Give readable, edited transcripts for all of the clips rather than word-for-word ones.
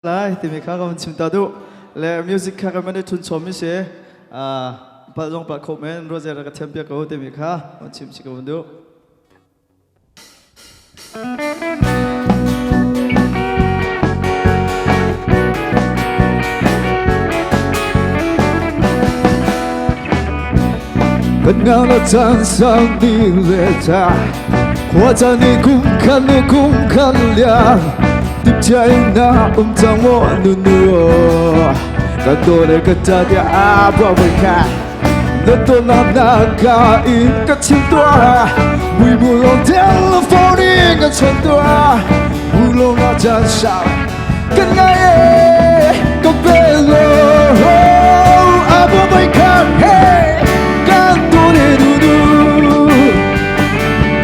lại thì mình khá là chim ta đủ le music khá là mình thun chom mi se bao dung bao comment rồi giờ cái thêm việc của thì mình khá chim chỉ có đủ跟高的站上你脸上，活在你空看的空看亮，tiếp chạy na trong mỗi nụ nụ, cả tôi để cả cha dia bao bề khác, nên tôi làm na cả in các chim toa, mùi mùi lòng telephone các chân toa, mùi lòng nó chẳng sao, cái ngày có về rồi, bao bề khác, cả tôi để nụ nụ,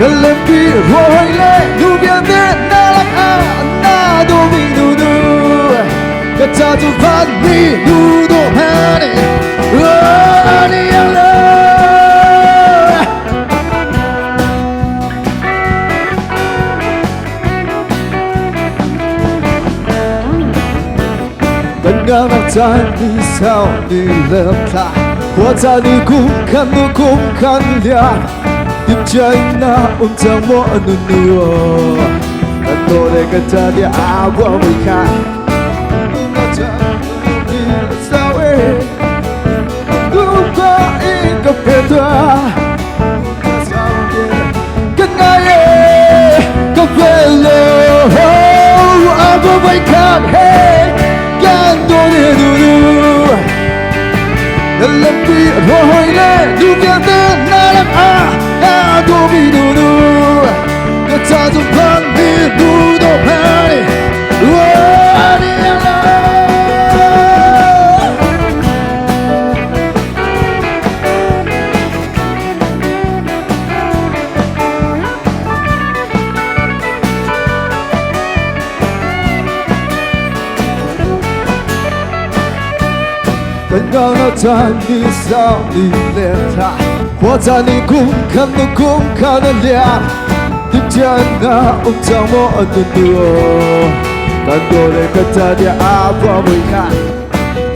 nên làm gì rồi lại nụ biếng đến na lạc 나도 민누누 가짜도 반미 누도 하니 아니야 건강한 삶이 사오니 랩타 화자니 쿵칸 입자인 나 엄청 모는 누워 노래가 자리야 아워미카 사회 누가 인급해도 끝나의 커플로 아워미카 간도네 누누 날람비 로이네 누구한테 나랑 나도 비누누 찾은 반비 누도 하니 아니야 건강한 삶이 싸우니 랩타 화자니 쿵칸은 야 듣지 않나 엄청 모든 누워 난 노래 같아야 아버지가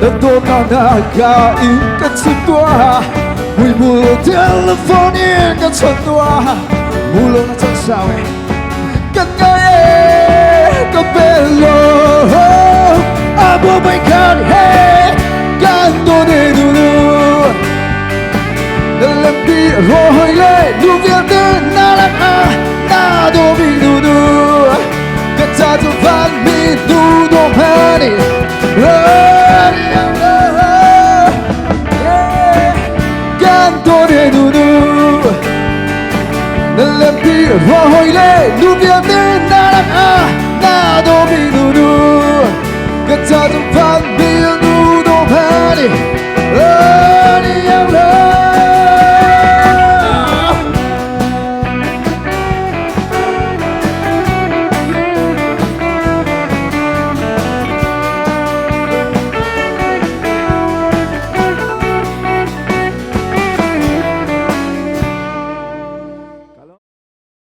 난 또 나나가 인같이 또 물물로 텔레폰이 같이 또 물론 나 싸움에 끝나의 커플로 아버지가 해 간도 내 눈을 lampi rồi lệ lu viên đến 나랑 나도 비누누 가짜 좀 반미 누도 하니 간도네 누누 lampi rồi lệ lu viên đến 나랑 나도 비누누 가짜 좀 반미 누도 하니